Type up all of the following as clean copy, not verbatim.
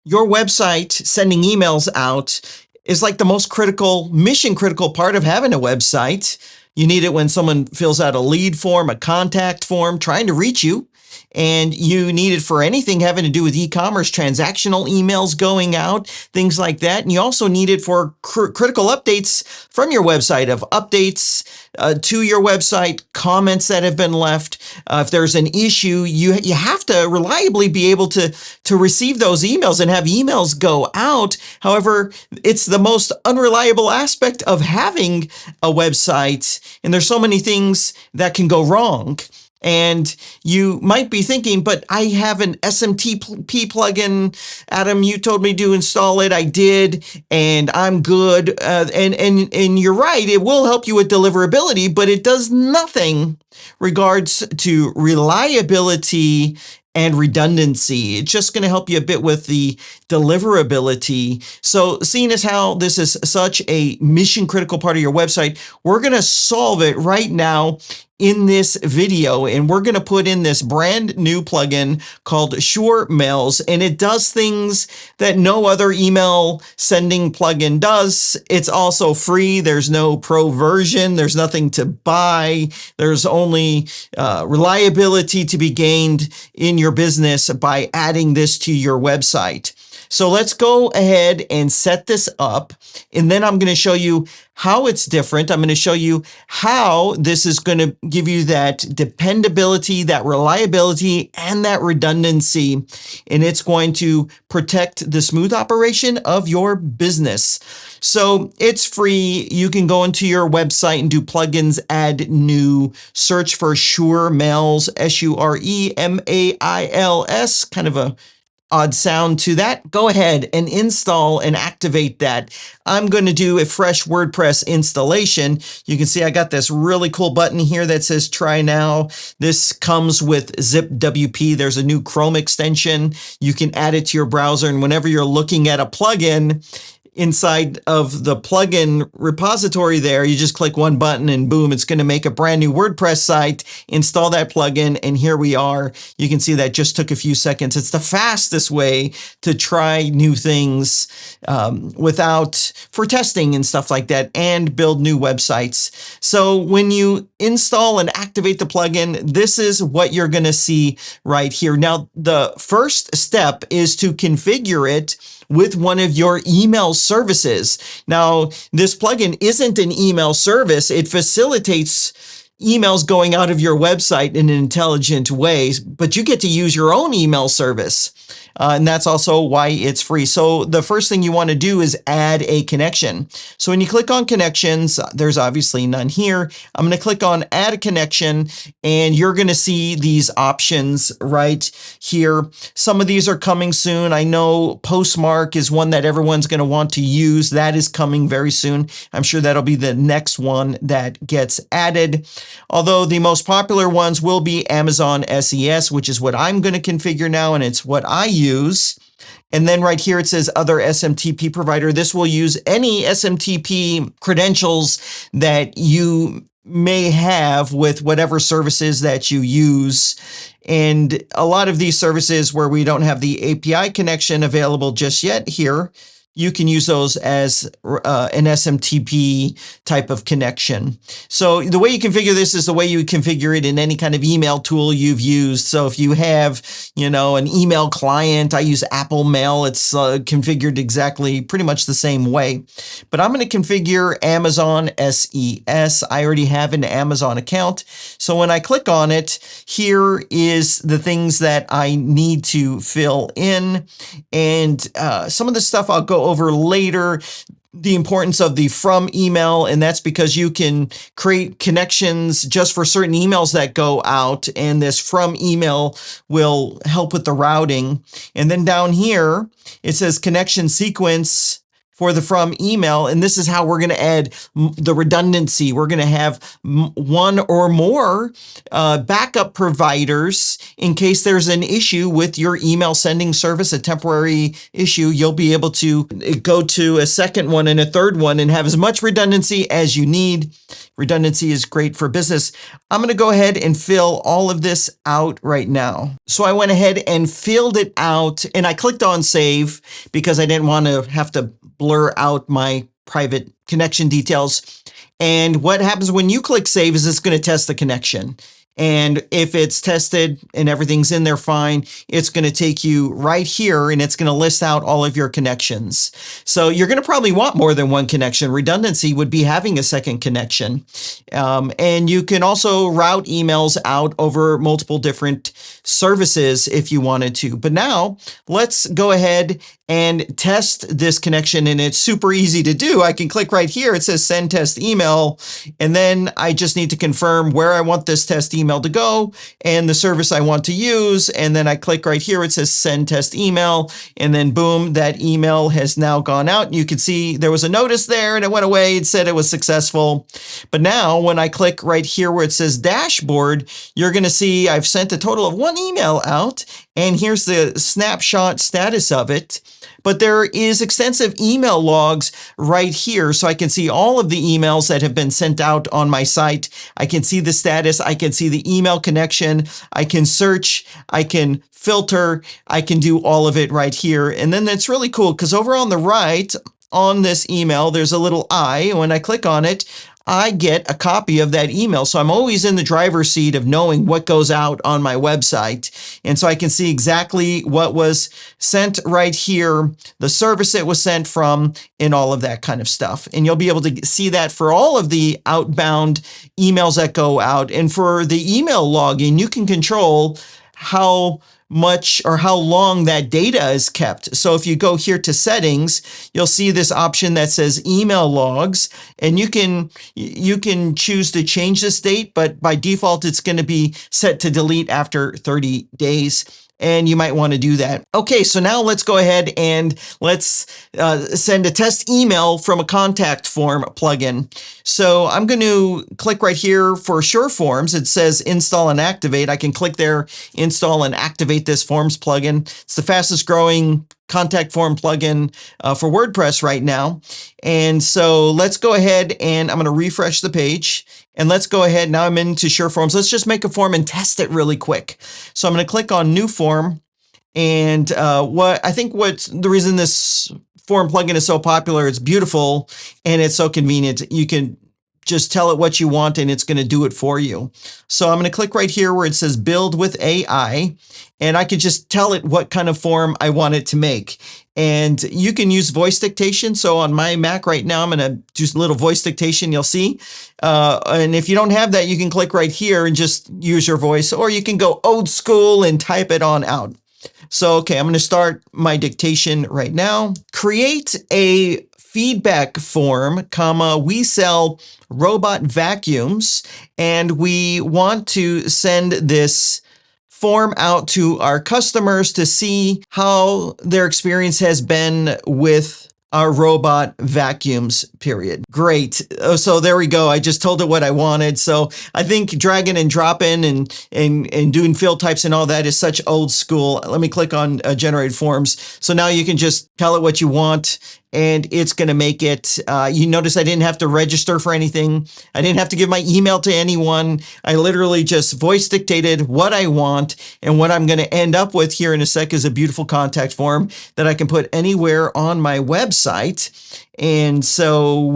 your website sending emails out is like the most critical, mission critical part of having a website. You need it when someone fills out a lead form, a contact form, trying to reach you. And you need it for anything having to do with e-commerce, transactional emails going out, things like that. And you also need it for critical updates from your website, of updates to your website, comments that have been left. If there's an issue, you have to reliably be able to receive those emails and have emails go out. However, it's the most unreliable aspect of having a website. And there's so many things that can go wrong. And you might be thinking, but I have an SMTP plugin. Adam, you told me to install it. I did, and I'm good. And you're right. It will help you with deliverability, but it does nothing regards to reliability and redundancy. It's just going to help you a bit with the deliverability. So seeing as how this is such a mission critical part of your website, we're going to solve it right now in this video, and we're going to put in this brand new plugin called Sure Mails, and it does things that no other email sending plugin does. It's also free. There's no pro version. There's nothing to buy. There's only reliability to be gained in your business by adding this to your website. So let's go ahead and set this up, and then I'm going to show you how it's different. I'm going to show you how this is going to give you that dependability, that reliability, and that redundancy, and it's going to protect the smooth operation of your business. So it's free. You can go into your website and do plugins, add new, search for Sure Mails, SUREMAILS, kind of a odd sound to that. Go ahead and install and activate that. I'm going to do a fresh WordPress installation. You can see I got this really cool button here that says try now. This comes with Zip WP. There's a new Chrome extension. You can add it to your browser, and whenever you're looking at a plugin, inside of the plugin repository there, you just click one button and boom, it's going to make a brand new WordPress site, install that plugin, and here we are. You can see that just took a few seconds. It's the fastest way to try new things for testing and stuff like that, and build new websites. So when you install and activate the plugin, this is what you're going to see right here. Now, the first step is to configure it with one of your email services. Now, this plugin isn't an email service. It facilitates emails going out of your website in an intelligent way, but you get to use your own email service. And that's also why it's free. So the first thing you want to do is add a connection. So when you click on connections, there's obviously none here. I'm going to click on add a connection, and you're going to see these options right here. Some of these are coming soon. I know Postmark is one that everyone's going to want to use. That is coming very soon. I'm sure that'll be the next one that gets added. Although the most popular ones will be Amazon SES, which is what I'm going to configure now, and it's what I use. And then right here it says other SMTP provider. This will use any SMTP credentials that you may have with whatever services that you use. And a lot of these services where we don't have the API connection available just yet here, you can use those as an SMTP type of connection. So the way you configure this is the way you configure it in any kind of email tool you've used. So if you have, an email client, I use Apple Mail, it's configured exactly pretty much the same way. But I'm going to configure Amazon SES. I already have an Amazon account. So when I click on it, here is the things that I need to fill in. And some of the stuff I'll go over later. The importance of the from email, and that's because you can create connections just for certain emails that go out, and this from email will help with the routing. And then down here, it says connection sequence for the from email. And this is how we're going to add the redundancy. We're going to have one or more backup providers in case there's an issue with your email sending service, a temporary issue. You'll be able to go to a second one and a third one and have as much redundancy as you need. Redundancy is great for business. I'm going to go ahead and fill all of this out right now. So I went ahead and filled it out, and I clicked on save because I didn't want to have to blur out my private connection details. And what happens when you click save is it's going to test the connection. And if it's tested and everything's in there fine, it's going to take you right here and it's going to list out all of your connections. So you're going to probably want more than one connection. Redundancy would be having a second connection. And you can also route emails out over multiple different services if you wanted to. But now let's go ahead and test this connection, and it's super easy to do. I can click right here. It says send test email, and then I just need to confirm where I want this test email to go and the service I want to use. And then I click right here. It says send test email, and then boom, that email has now gone out. You can see there was a notice there and it went away. It said it was successful. But now when I click right here where it says dashboard, you're going to see I've sent a total of one email out, and here's the snapshot status of it. But there is extensive email logs right here. So I can see all of the emails that have been sent out on my site. I can see the status. I can see the email connection. I can search. I can filter. I can do all of it right here. And then that's really cool because over on the right on this email, there's a little eye. When I click on it, I get a copy of that email. So I'm always in the driver's seat of knowing what goes out on my website. And so I can see exactly what was sent right here, the service it was sent from, and all of that kind of stuff. And you'll be able to see that for all of the outbound emails that go out. And for the email logging, you can control how much or how long that data is kept. So if you go here to settings, you'll see this option that says email logs, and you can choose to change this date, but by default, it's going to be set to delete after 30 days. And you might want to do that. Okay, so now let's go ahead and let's send a test email from a contact form plugin. So I'm going to click right here for Sure Forms. It says install and activate. I can click there, install and activate this forms plugin. It's the fastest growing contact form plugin for WordPress right now. And so let's go ahead and I'm going to refresh the page. And let's go ahead. Now I'm into Sure Forms. Let's just make a form and test it really quick. So I'm going to click on New Form. And what's the reason this form plugin is so popular, it's beautiful and it's so convenient. You can just tell it what you want and it's going to do it for you. So I'm going to click right here where it says Build with AI. And I could just tell it what kind of form I want it to make. And you can use voice dictation. So on my Mac right now, I'm going to do a little voice dictation, you'll see. And if you don't have that, you can click right here and just use your voice, or you can go old school and type it on out. So, okay, I'm going to start my dictation right now. Create a feedback form, we sell robot vacuums, and we want to send this form out to our customers to see how their experience has been with our robot vacuums, period. Great. So there we go. I just told it what I wanted. So I think dragging and dropping and doing field types and all that is such old school. Let me click on generate forms. So now you can just tell it what you want and it's going to make it. You notice I didn't have to register for anything. I didn't have to give my email to anyone. I literally just voice dictated what I want, and what I'm going to end up with here in a sec is a beautiful contact form that I can put anywhere on my website. And so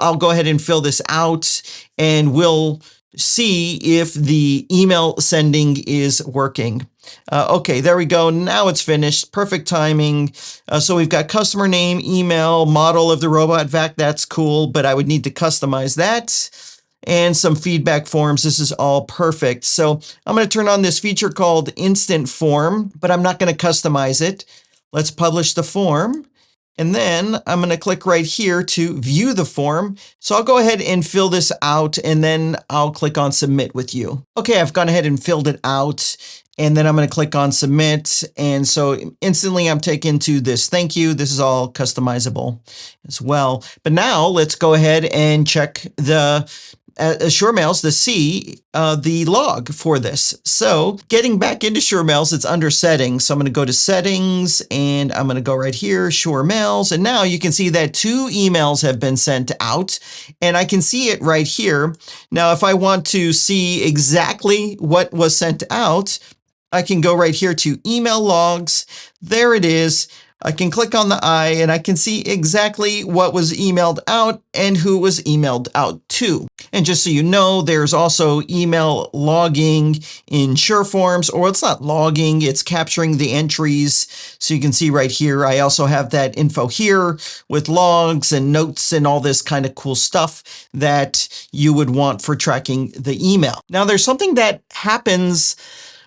I'll go ahead and fill this out, and we'll see if the email sending is working. Okay, there we go. Now it's finished. Perfect timing. So we've got customer name, email, model of the robot vac. That's cool, but I would need to customize that. And some feedback forms. This is all perfect. So I'm going to turn on this feature called Instant Form, but I'm not going to customize it. Let's publish the form. And then I'm going to click right here to view the form. So I'll go ahead and fill this out, and then I'll click on submit with you. Okay, I've gone ahead and filled it out. And then I'm going to click on submit. And so instantly I'm taken to this thank you. This is all customizable as well. But now let's go ahead and check the SureMails to see the log for this. So getting back into SureMails, it's under settings. So I'm going to go to settings and I'm going to go right here, SureMails. And now you can see that 2 emails have been sent out, and I can see it right here. Now, if I want to see exactly what was sent out, I can go right here to email logs. There it is. I can click on the eye and I can see exactly what was emailed out and who was emailed out to. And just so you know, there's also email logging in SureForms, or it's not logging, it's capturing the entries. So you can see right here, I also have that info here with logs and notes and all this kind of cool stuff that you would want for tracking the email. Now there's something that happens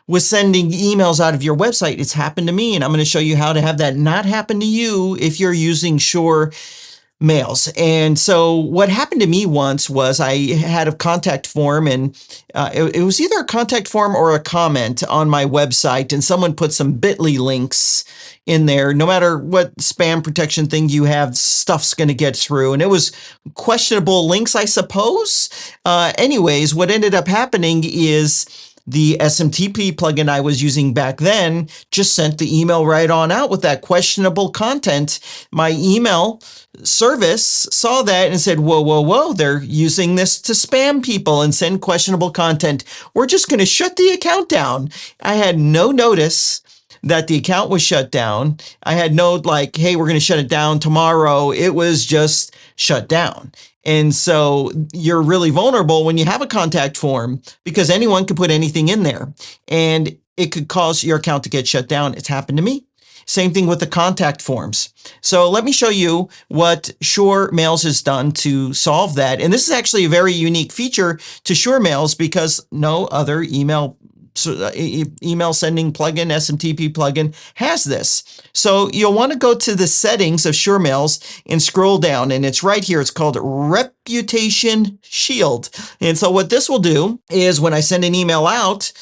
with sending emails out of your website. It's happened to me, and I'm going to show you how to have that not happen to you if you're using SureMails. And so what happened to me once was I had a contact form, and it was either a contact form or a comment on my website, and someone put some bit.ly links in there. No matter what spam protection thing you have, stuff's going to get through. And it was questionable links, I suppose. Anyways, what ended up happening is the SMTP plugin I was using back then just sent the email right on out with that questionable content. My email service saw that and said, whoa, whoa, whoa, they're using this to spam people and send questionable content. We're just going to shut the account down. I had no notice that the account was shut down. I had no like, hey, we're going to shut it down tomorrow. It was just shut down. And so you're really vulnerable when you have a contact form, because anyone can put anything in there and it could cause your account to get shut down. It's happened to me. Same thing with the contact forms. So let me show you what SureMails has done to solve that. And this is actually a very unique feature to SureMails because no other email sending plugin, SMTP plugin, has this. So you'll want to go to the settings of SureMails and scroll down, and it's right here. It's called Reputation Shield. And so what this will do is when I send an email out,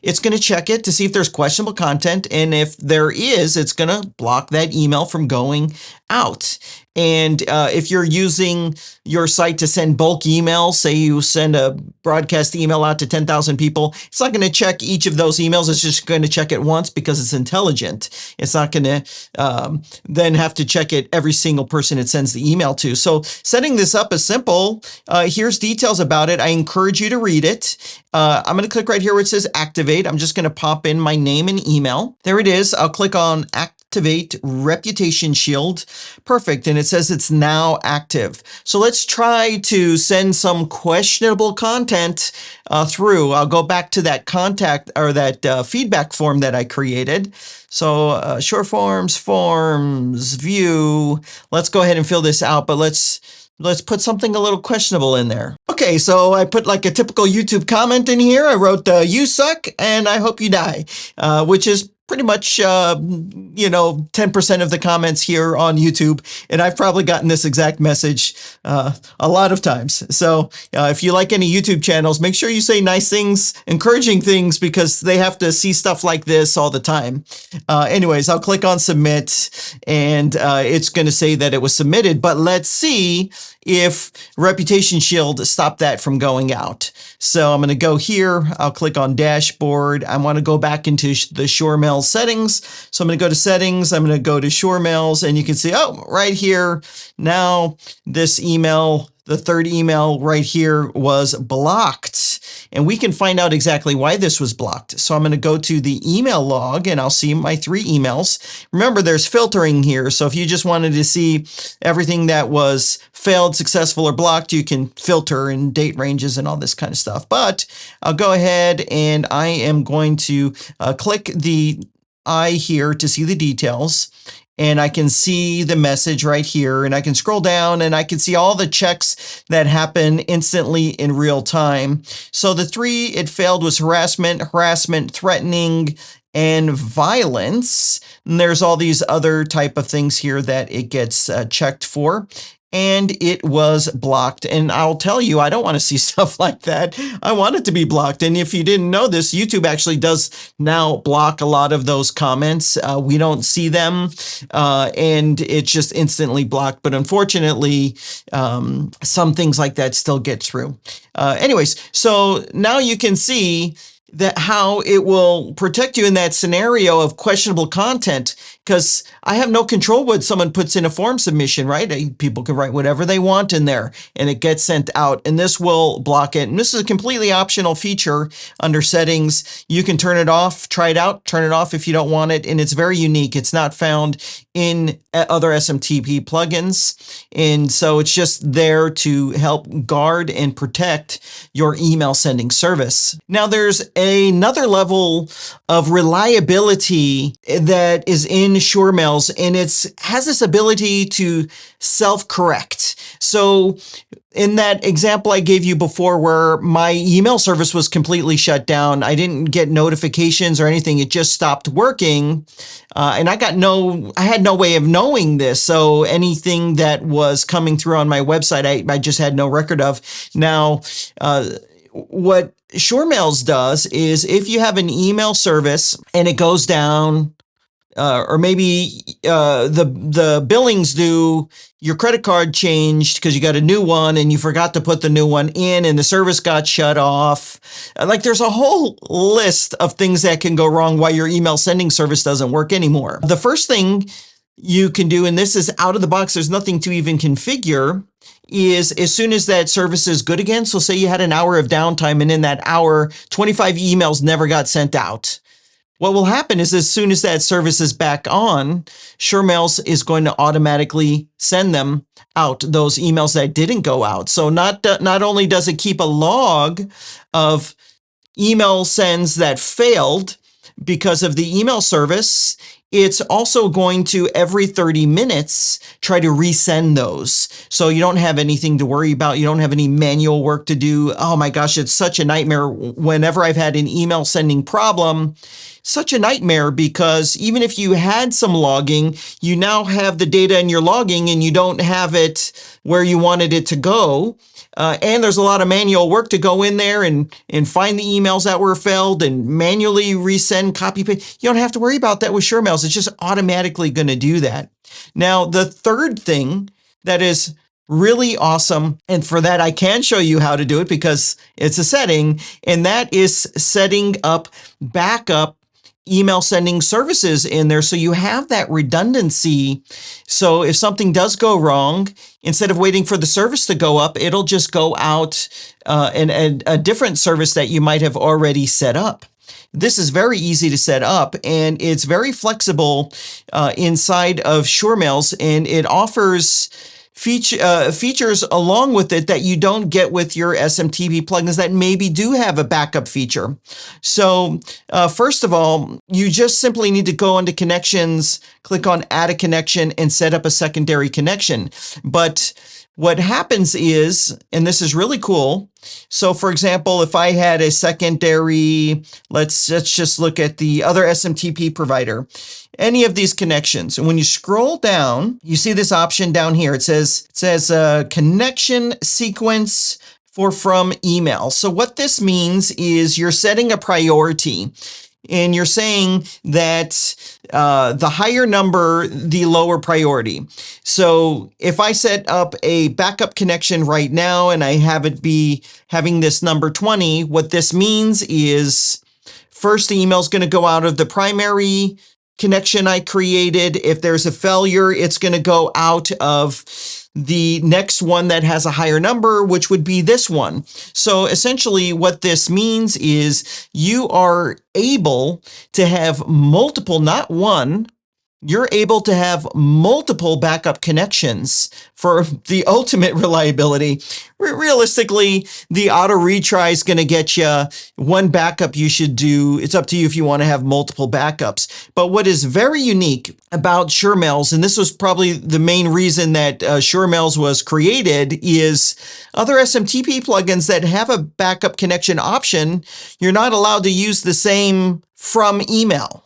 it's going to check it to see if there's questionable content. And if there is, it's going to block that email from going out. And if you're using your site to send bulk emails, say you send a broadcast email out to 10,000 people, it's not going to check each of those emails. It's just going to check it once because it's intelligent. It's not going to then have to check it every single person it sends the email to. So setting this up is simple. Here's details about it. I encourage you to read it. I'm going to click right here where it says activate. I'm just going to pop in my name and email. There it is. I'll click on activate Reputation Shield. Perfect. And it says it's now active. So let's try to send some questionable content through. I'll go back to that contact or that feedback form that I created. So forms, view. Let's go ahead and fill this out, but let's put something a little questionable in there. Okay, so I put like a typical YouTube comment in here. I wrote, you suck and I hope you die, which is pretty much, 10% of the comments here on YouTube. And I've probably gotten this exact message a lot of times. So if you like any YouTube channels, make sure you say nice things, encouraging things, because they have to see stuff like this all the time. Anyways, I'll click on submit and it's going to say that it was submitted. But let's see if Reputation Shield stopped that from going out. So I'm going to go here. I'll click on dashboard. I want to go back into the SureMails settings. So I'm going to go to settings. I'm going to go to SureMails, and you can see, oh, right here. Now this email, the third email right here, was blocked. And we can find out exactly why this was blocked. So I'm going to go to the email log and I'll see my 3 emails. Remember, there's filtering here. So if you just wanted to see everything that was failed, successful, or blocked, you can filter and date ranges and all this kind of stuff. But I'll go ahead and I am going to click the I here to see the details. And I can see the message right here, and I can scroll down and I can see all the checks that happen instantly in real time. So the 3 it failed was harassment, threatening, and violence. And there's all these other type of things here that it gets checked for. And it was blocked. And I'll tell you, I don't want to see stuff like that. I want it to be blocked. And if you didn't know this, YouTube actually does now block a lot of those comments. We don't see them, and it's just instantly blocked. But unfortunately, some things like that still get through. Anyways, so now you can see that how it will protect you in that scenario of questionable content, because I have no control what someone puts in a form submission, right? People can write whatever they want in there and it gets sent out, and this will block it. And this is a completely optional feature under settings. You can turn it off, try it out, turn it off if you don't want it. And it's very unique. It's not found in other SMTP plugins. And so it's just there to help guard and protect your email sending service. Now there's another level of reliability that is in SureMails, and it has this ability to self-correct. So in that example I gave you before where my email service was completely shut down, I didn't get notifications or anything, it just stopped working. And I had no way of knowing this. So anything that was coming through on my website, I just had no record of. Now, what SureMails does is if you have an email service and it goes down, or maybe the billings due, your credit card changed because you got a new one and you forgot to put the new one in and the service got shut off. Like there's a whole list of things that can go wrong while your email sending service doesn't work anymore. The first thing you can do, and this is out of the box, there's nothing to even configure, is as soon as that service is good again, so say you had an hour of downtime and in that hour, 25 emails never got sent out. What will happen is as soon as that service is back on, SureMails is going to automatically send them out, those emails that didn't go out. So not only does it keep a log of email sends that failed because of the email service, it's also going to every 30 minutes try to resend those. So you don't have anything to worry about. You don't have any manual work to do. Oh my gosh, it's such a nightmare. Whenever I've had an email sending problem, such a nightmare, because even if you had some logging, you now have the data in your logging and you don't have it where you wanted it to go. And there's a lot of manual work to go in there and find the emails that were failed and manually resend, copy, paste. You don't have to worry about that with SureMails. It's just automatically going to do that. Now, the third thing that is really awesome, and for that I can show you how to do it because it's a setting, and that is setting up backup email sending services in there. So you have that redundancy. So if something does go wrong, instead of waiting for the service to go up, it'll just go out in a different service that you might have already set up. This is very easy to set up and it's very flexible inside of SureMails, and it offers features along with it that you don't get with your SMTP plugins that maybe do have a backup feature. So first of all, you just simply need to go into connections, click on add a connection and set up a secondary connection. But what happens is, and this is really cool. So for example, if I had a secondary, let's just look at the other SMTP provider, any of these connections. And when you scroll down, you see this option down here. It says connection sequence for from email. So what this means is you're setting a priority. And you're saying that the higher number, the lower priority. So if I set up a backup connection right now and I have it be having this number 20, what this means is first the email is going to go out of the primary connection I created. If there's a failure, it's going to go out of the next one that has a higher number, which would be this one. So essentially what this means is you are able to have multiple, not one, you're able to have multiple backup connections for the ultimate reliability. Realistically, the auto retry is going to get you one backup you should do. It's up to you if you want to have multiple backups. But what is very unique about SureMails, and this was probably the main reason that SureMails was created, is other SMTP plugins that have a backup connection option, you're not allowed to use the same from email.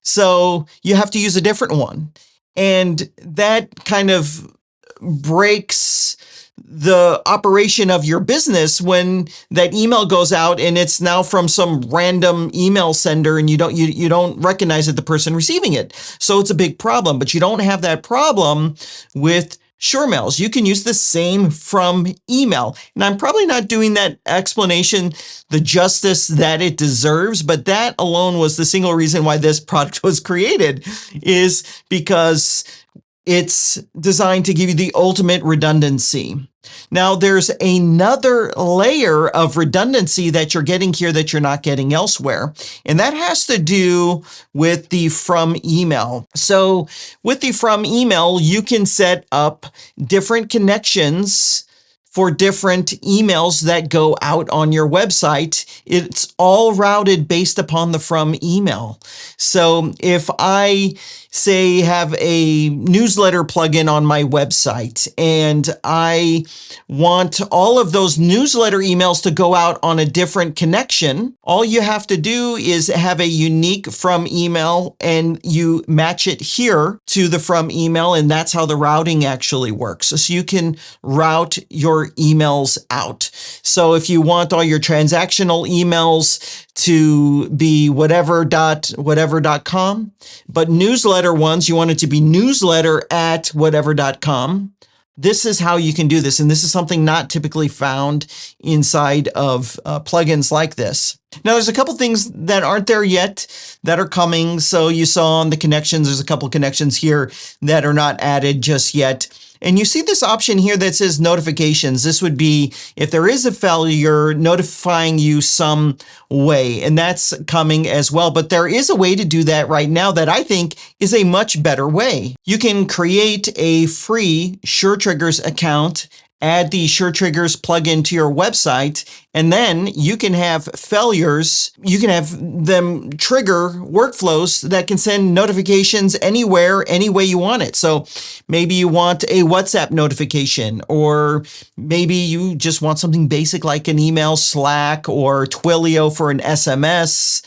So you have to use a different one. And that kind of breaks the operation of your business when that email goes out and it's now from some random email sender and you don't recognize it, the person receiving it. So it's a big problem, but you don't have that problem with SureMails. You can use the same from email. And I'm probably not doing that explanation the justice that it deserves, but that alone was the single reason why this product was created, is because it's designed to give you the ultimate redundancy. Now, there's another layer of redundancy that you're getting here that you're not getting elsewhere, and that has to do with the from email. So with the from email, you can set up different connections for different emails that go out on your website. It's all routed based upon the from email. So if I say have a newsletter plugin on my website and I want all of those newsletter emails to go out on a different connection, all you have to do is have a unique from email and you match it here to the from email, and that's how the routing actually works. So you can route your emails out. So if you want all your transactional emails to be whatever.com, but newsletter ones, you want it to be newsletter@whatever.com. This is how you can do this. And this is something not typically found inside of plugins like this. Now, there's a couple things that aren't there yet that are coming. So you saw on the connections, there's a couple connections here that are not added just yet. And you see this option here that says notifications. This would be if there is a failure, notifying you some way, and that's coming as well. But there is a way to do that right now that I think is a much better way. You can create a free SureTriggers account, add the SureTriggers plugin to your website, and then you can have failures. You can have them trigger workflows that can send notifications anywhere, any way you want it. So maybe you want a WhatsApp notification, or maybe you just want something basic like an email, Slack, or Twilio for an SMS.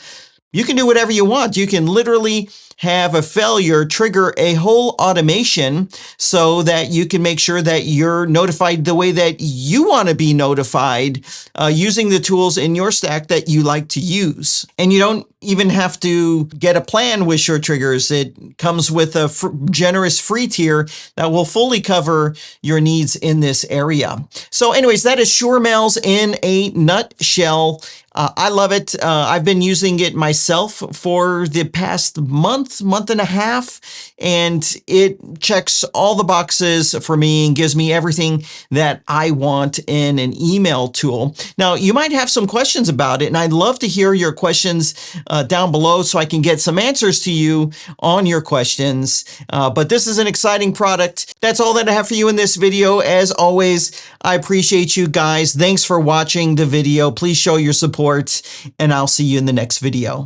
You can do whatever you want. You can literally have a failure trigger a whole automation so that you can make sure that you're notified the way that you want to be notified using the tools in your stack that you like to use. And you don't even have to get a plan with SureTriggers. It comes with a generous free tier that will fully cover your needs in this area. So anyways, that is SureMails in a nutshell. I love it. I've been using it myself for the past month and a half, and it checks all the boxes for me and gives me everything that I want in an email tool. Now, you might have some questions about it, and I'd love to hear your questions down below so I can get some answers to you on your questions. But this is an exciting product. That's all that I have for you in this video. As always, I appreciate you guys. Thanks for watching the video. Please show your support, and I'll see you in the next video.